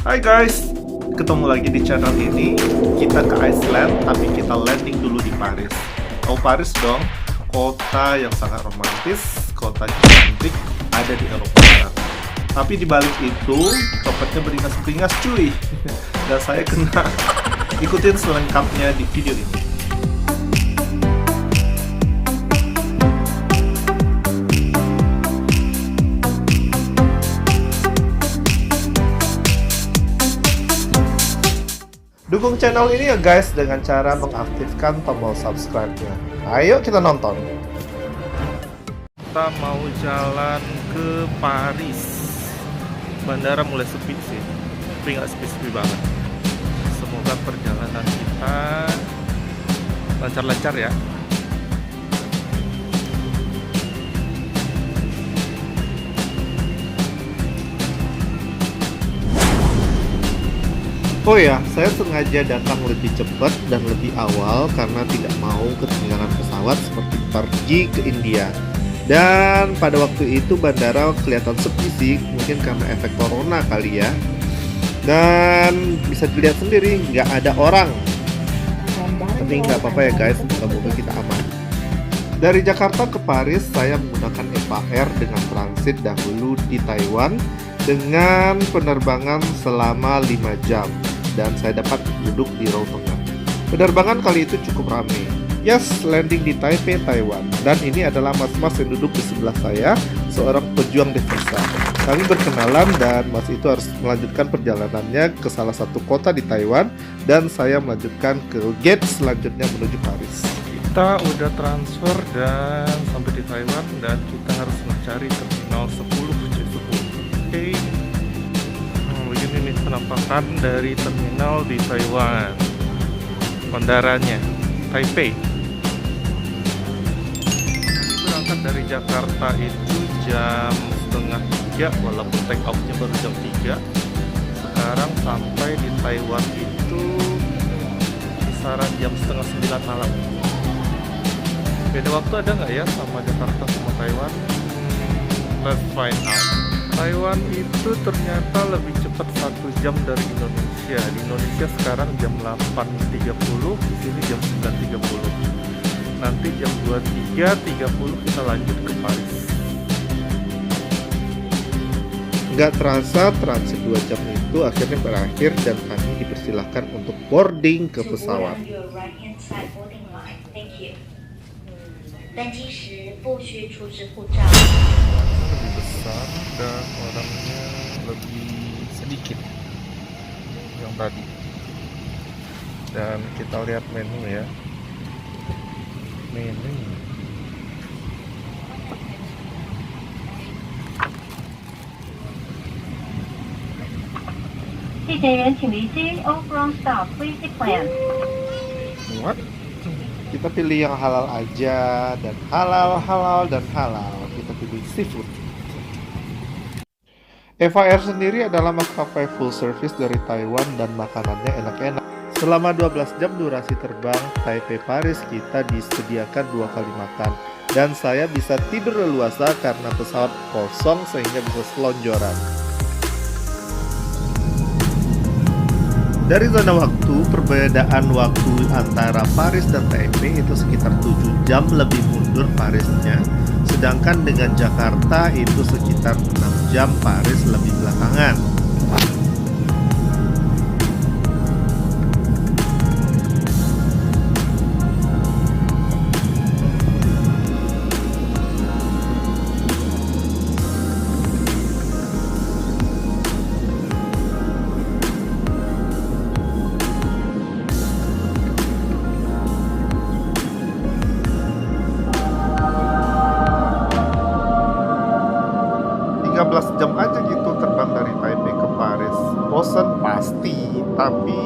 Hai guys, ketemu lagi di channel ini. Kita ke Iceland, tapi kita landing dulu di Paris. Tahu Paris dong, kota yang sangat romantis, kota cantik, ada di Eropa Barat. Tapi di balik itu, copetnya beringas-beringas cuy. Dan saya kena. Ikutin selengkapnya di video ini. Dukung channel ini ya guys dengan cara mengaktifkan tombol subscribe-nya. Ayo kita nonton. Kita mau jalan ke Paris. Bandara mulai sepi sih, tapi nggak sepi-sepi banget. Semoga perjalanan kita lancar-lancar ya. Oh ya, saya sengaja datang lebih cepat dan lebih awal karena tidak mau ketinggalan pesawat seperti pergi ke India. Dan pada waktu itu bandara kelihatan sepi sih, mungkin karena efek corona kali ya. Dan bisa dilihat sendiri, nggak ada orang. Tapi nggak apa-apa ya guys, semoga kita aman. Dari Jakarta ke Paris, saya menggunakan EVA Air dengan transit dahulu di Taiwan dengan penerbangan selama 5 jam. Dan saya dapat duduk di row tengah. Penerbangan kali itu cukup ramai. Yes, landing di Taipei, Taiwan. Dan ini adalah mas-mas yang duduk di sebelah saya, seorang pejuang devisa. Kami berkenalan dan mas itu harus melanjutkan perjalanannya ke salah satu kota di Taiwan. Dan saya melanjutkan ke gate selanjutnya menuju Paris. Kita udah transfer dan sampai di Taiwan dan kita harus mencari terminal 10 C10. Oke. Begini nih penampakan dari terminal di Taiwan, bandaranya Taipei. Berangkat dari Jakarta itu jam setengah 3, walaupun take off-nya baru jam 3. Sekarang sampai di Taiwan itu kisaran jam setengah 9 malam. Beda waktu ada nggak ya sama Jakarta sama Taiwan? Let's find out. Taiwan itu ternyata lebih cepat 1 jam dari Indonesia. Di Indonesia sekarang jam 8.30, di sini jam 9.30. Nanti jam 23.30 kita lanjut ke Paris. Nggak terasa transit 2 jam itu akhirnya berakhir dan kami dipersilahkan untuk boarding ke pesawat. Lebih besar dan orangnya lebih sedikit yang tadi. Dan kita lihat menu ya. Menu. What? Kita pilih yang halal aja dan halal dan halal. Kita pilih seafood. EVA Air sendiri adalah maskapai full service dari Taiwan dan makanannya enak-enak. Selama 12 jam durasi terbang Taipei Paris kita disediakan 2 kali makan. Dan saya bisa tidur leluasa karena pesawat kosong sehingga bisa selonjoran. Dari zona waktu, perbedaan waktu antara Paris dan Taipei itu sekitar 7 jam lebih mundur Parisnya. Sedangkan dengan Jakarta itu sekitar 6 jam Paris lebih belakangan. Jam aja gitu terbang dari Taipei ke Paris. Bosan pasti, tapi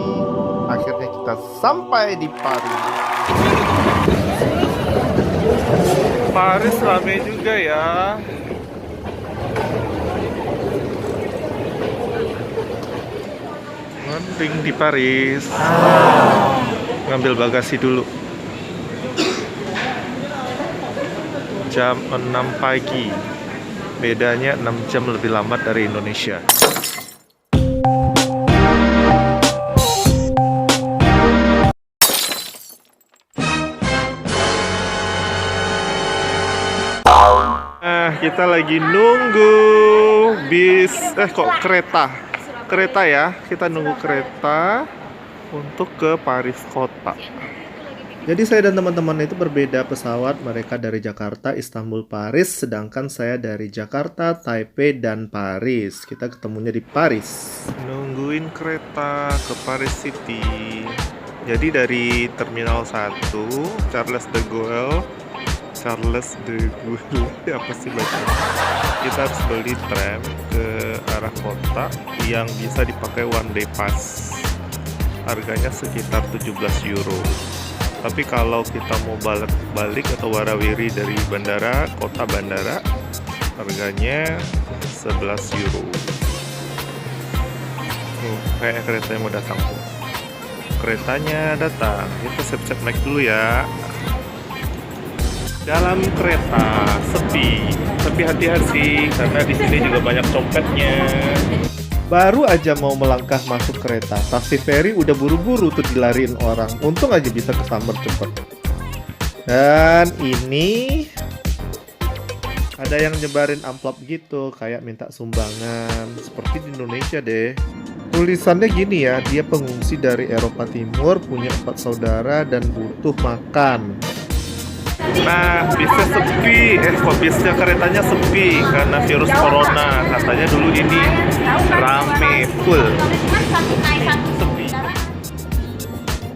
akhirnya kita sampai di Paris. Paris rame juga ya. Landing di Paris. Ngambil bagasi dulu. Jam 6 pagi. Bedanya 6 jam lebih lambat dari Indonesia. Kita lagi nunggu bis, kok kereta ya. Kita nunggu kereta untuk ke Paris kota. Jadi saya dan teman-teman itu berbeda pesawat. Mereka dari Jakarta, Istanbul, Paris. Sedangkan saya dari Jakarta, Taipei, dan Paris. Kita ketemunya di Paris. Nungguin kereta ke Paris City. Jadi dari Terminal 1, Charles de Gaulle, apa sih bacanya? Kita harus beli tram ke arah kota yang bisa dipakai one day pass. Harganya sekitar 17 euro. Tapi kalau kita mau balik atau warawiri dari bandara, kota bandara, harganya 11 euro. Kayak keretanya mau datang tuh. Keretanya datang. Kita siap-siap naik dulu ya. Dalam kereta sepi, tapi hati-hati karena di sini juga banyak copetnya. Baru aja mau melangkah masuk kereta, taksi ferry udah buru-buru tuh dilariin orang. Untung aja bisa kesamber cepet. Dan ini ada yang nyebarin amplop gitu, kayak minta sumbangan, seperti di Indonesia deh. Tulisannya gini ya, dia pengungsi dari Eropa Timur, punya 4 saudara dan butuh makan. Nah, bisnya sepi. Kok bisnya keretanya sepi karena virus corona. Katanya dulu ini rame, full. Sepi.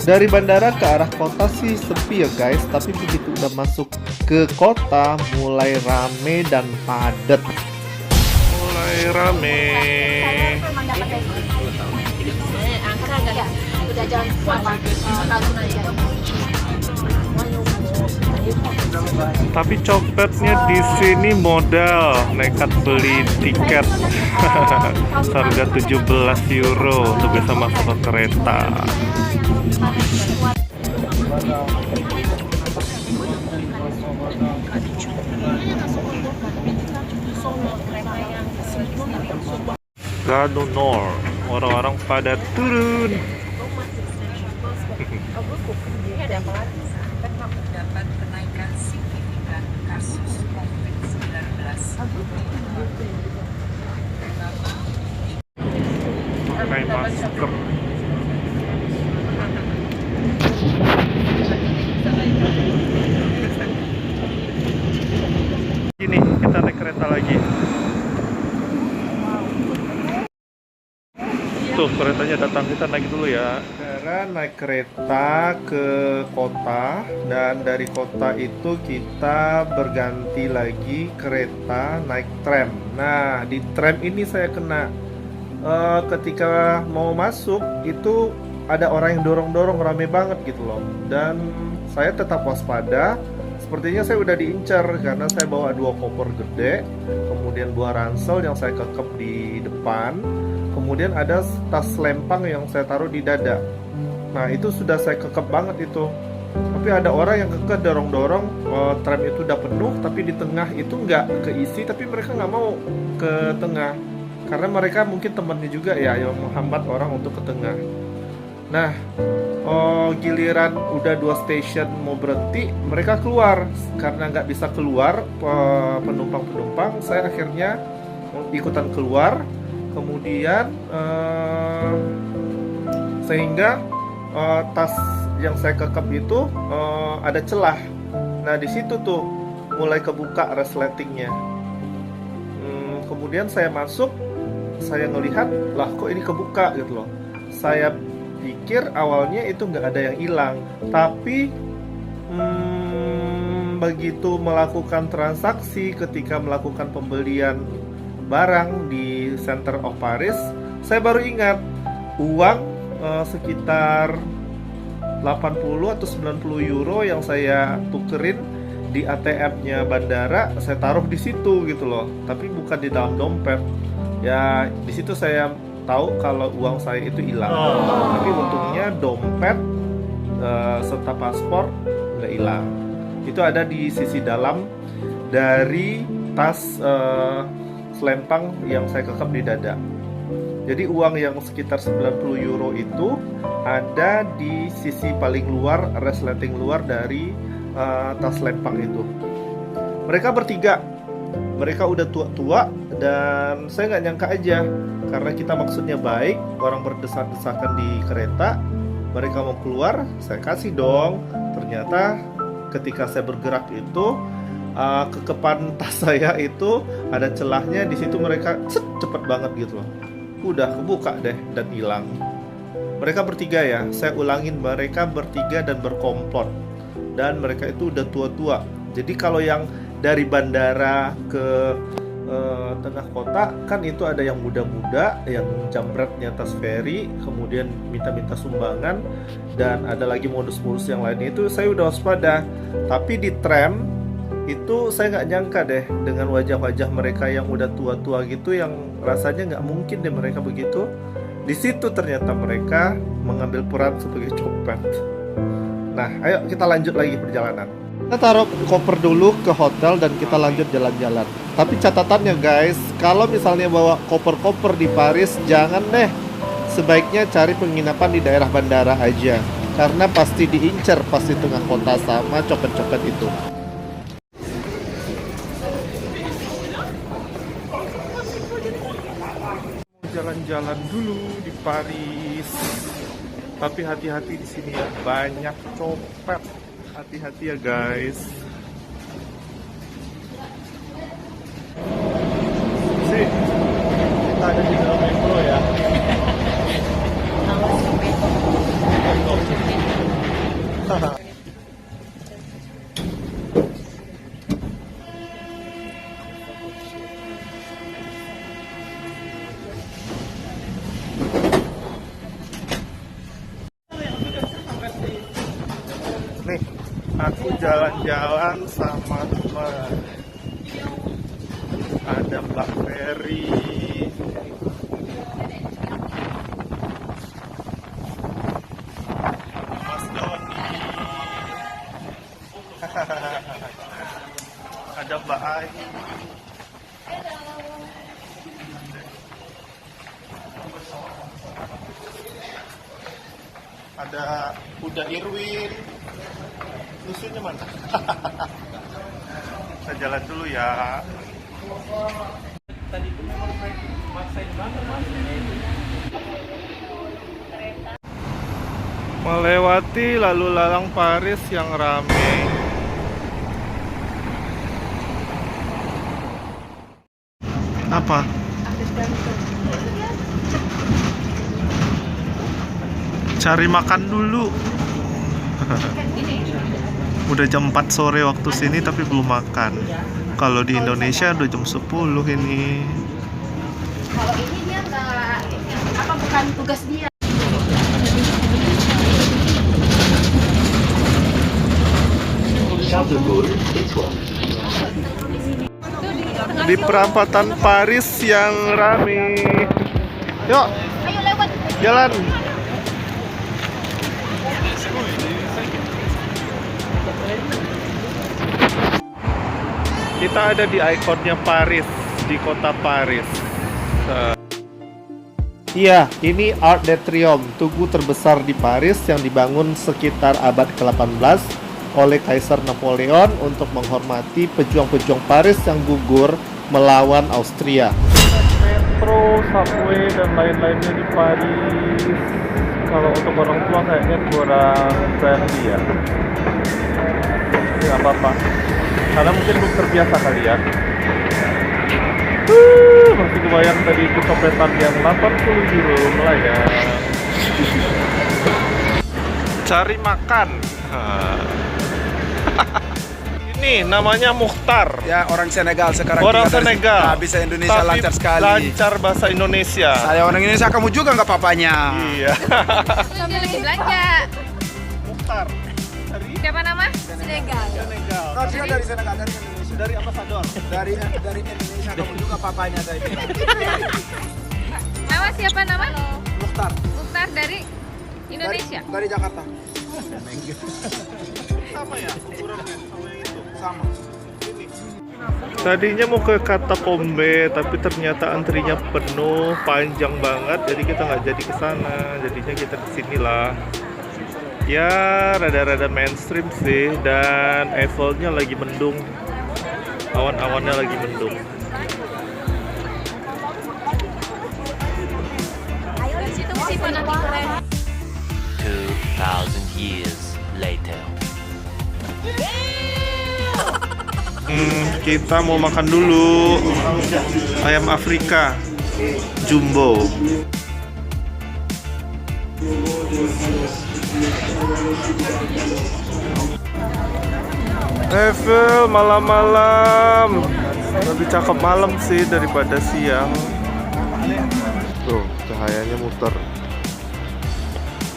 Dari bandara ke arah kota sih sepi ya guys, tapi begitu udah masuk ke kota mulai rame dan padat. Mulai rame. Tapi copetnya di sini modal nekat beli tiket harga 17 euro untuk bisa masuk ke kereta. Gare du Nord, orang-orang pada turun. Terdapat kenaikan signifikan kasus COVID-19. Pakai masker. Gini, kita naik kereta lagi. Tuh, keretanya datang, kita naik dulu ya. Sekarang naik kereta ke kota, dan dari kota itu kita berganti lagi kereta naik tram. Nah, di tram ini saya kena ketika mau masuk itu ada orang yang dorong-dorong, rame banget gitu loh. Dan saya tetap waspada. Sepertinya saya udah diincar karena saya bawa 2 koper gede, kemudian buah ransel yang saya kekep di depan. Kemudian ada tas lempang yang saya taruh di dada. Nah itu sudah saya kekep banget itu. Tapi ada orang yang kekeh dorong-dorong, tram itu udah penuh, tapi di tengah itu nggak keisi, tapi mereka nggak mau ke tengah. Karena mereka mungkin temannya juga ya yang menghambat orang untuk ke tengah. Nah giliran udah 2 stasiun mau berhenti, mereka keluar. Karena nggak bisa keluar penumpang-penumpang, saya akhirnya ikutan keluar. Kemudian sehingga tas yang saya kekep itu ada celah. Nah di situ tuh mulai kebuka resletingnya. Kemudian saya masuk, saya ngelihat lah kok ini kebuka gitu loh. Saya pikir awalnya itu nggak ada yang hilang, tapi begitu melakukan transaksi, ketika melakukan pembelian barang di Center of Paris, saya baru ingat uang sekitar 80 atau 90 euro yang saya tukerin di ATM-nya bandara, saya taruh di situ gitu loh, tapi bukan di dalam dompet. Ya di situ saya tahu kalau uang saya itu hilang. Tapi untungnya dompet serta paspor nggak hilang. Itu ada di sisi dalam dari tas selempang yang saya kekep di dada. Jadi uang yang sekitar 90 euro itu ada di sisi paling luar, resleting luar dari tas selempang itu. Mereka bertiga mereka udah tua-tua dan saya nggak nyangka aja karena kita maksudnya baik, orang berdesak-desakan di kereta, mereka mau keluar, saya kasih dong. Ternyata ketika saya bergerak itu kekepan tas saya itu ada celahnya, di situ mereka cepet banget gitu loh, udah kebuka deh dan hilang. Mereka bertiga ya, saya ulangin, mereka bertiga dan berkomplot, dan mereka itu udah tua-tua. Jadi kalau yang dari bandara ke tengah kota kan itu ada yang muda-muda yang jambretnya tas ferry, kemudian minta-minta sumbangan, dan ada lagi modus-modus yang lain. Itu saya udah waspada. Tapi di tram itu saya nggak nyangka deh dengan wajah-wajah mereka yang udah tua-tua gitu, yang rasanya nggak mungkin deh mereka begitu. Di situ ternyata mereka mengambil peran sebagai copet. Nah, ayo kita lanjut lagi perjalanan. Kita taruh koper dulu ke hotel dan kita lanjut jalan-jalan. Tapi catatannya guys, kalau misalnya bawa koper-koper di Paris, jangan deh. Sebaiknya cari penginapan di daerah bandara aja, karena pasti diincar pas di tengah kota sama copet-copet itu. Jalan-jalan dulu di Paris. Tapi hati-hati di sini ya, banyak copet. Hati-hati ya guys. Sih, kita ada di dalam metro ya. Nih, aku jalan-jalan sama teman. Ada Mbak Ferry. Mas Doni. Ada Mbak Ai. Ada Uda Irwin. Susunya mana? Kita jalan dulu ya. Tadi itu memang maksain banget mas. Melewati lalu lalang Paris yang rame. Apa? Cari makan dulu. Udah jam 4 sore waktu sini tapi belum makan. Kalau di Indonesia udah jam 10 ini. Kalau ini dia nggak, apa bukan tugas dia. Di perapatan Paris yang rame. Yuk, Ayo lewat. jalan. Kita ada di ikonnya Paris, di kota Paris. Iya, ini Arc de Triomphe, tugu terbesar di Paris yang dibangun sekitar abad ke-18 oleh Kaisar Napoleon untuk menghormati pejuang-pejuang Paris yang gugur melawan Austria. Metro, subway, dan lain-lainnya di Paris. Kalau untuk orang tua kayaknya kurang friendly ya. Nggak apa-apa, karena mungkin belum terbiasa kali ya. Masih kebayang tadi itu copetan yang 80 euro melayang. Cari makan. Ini namanya Mukhtar. Ya, orang Senegal sekarang. Orang kita dari- Senegal. Nah, bisa Indonesia Tapi lancar sekali. lancar bahasa Indonesia. Saya orang Indonesia, kamu juga nggak papanya. Iya. Kami lagi belanja. Mukhtar. Siapa nama? Senegal. Senegal. Kau juga dari Senegal, dari Indonesia. Dari ambasador. Dari Indonesia, kamu juga papanya saya. Nama siapa nama? Mukhtar. Mukhtar dari Indonesia. Dari Jakarta. Sama ya ukurannya sama yang itu. Sama. Tadinya mau ke Katakombe, tapi ternyata antrinya penuh, panjang banget, jadi kita nggak jadi ke sana. Jadinya kita kesini lah. Ya, rada-rada mainstream sih, dan Eiffelnya lagi mendung. Awan-awannya lagi mendung. Dari situ sih nanti keren. 2,000 years later. Kita mau makan dulu ayam Afrika jumbo. Eiffel malam-malam lebih cakep malam sih daripada siang. Tuh cahayanya muter.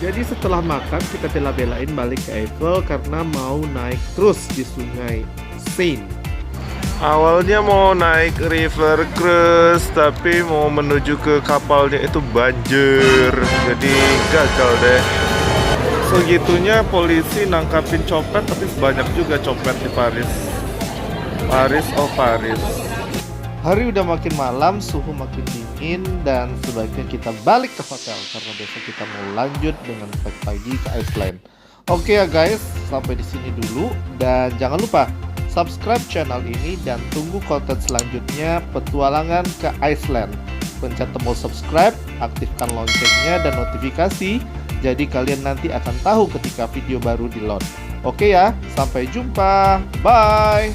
Jadi setelah makan kita bela-belain balik ke Eiffel karena mau naik cruise di sungai Seine. Awalnya mau naik river cruise tapi mau menuju ke kapalnya itu banjir, jadi gagal deh. Segitunya polisi nangkapin copet, tapi banyak juga copet di Paris. Paris. Hari udah makin malam, suhu makin dingin, dan sebaiknya kita balik ke hotel karena besok kita mau lanjut dengan pagi ke Iceland. Oke ya guys, sampai di sini dulu, dan jangan lupa subscribe channel ini dan tunggu konten selanjutnya petualangan ke Iceland. Pencet tombol subscribe, aktifkan loncengnya dan notifikasi, jadi kalian nanti akan tahu ketika video baru di load. Oke ya, sampai jumpa. Bye.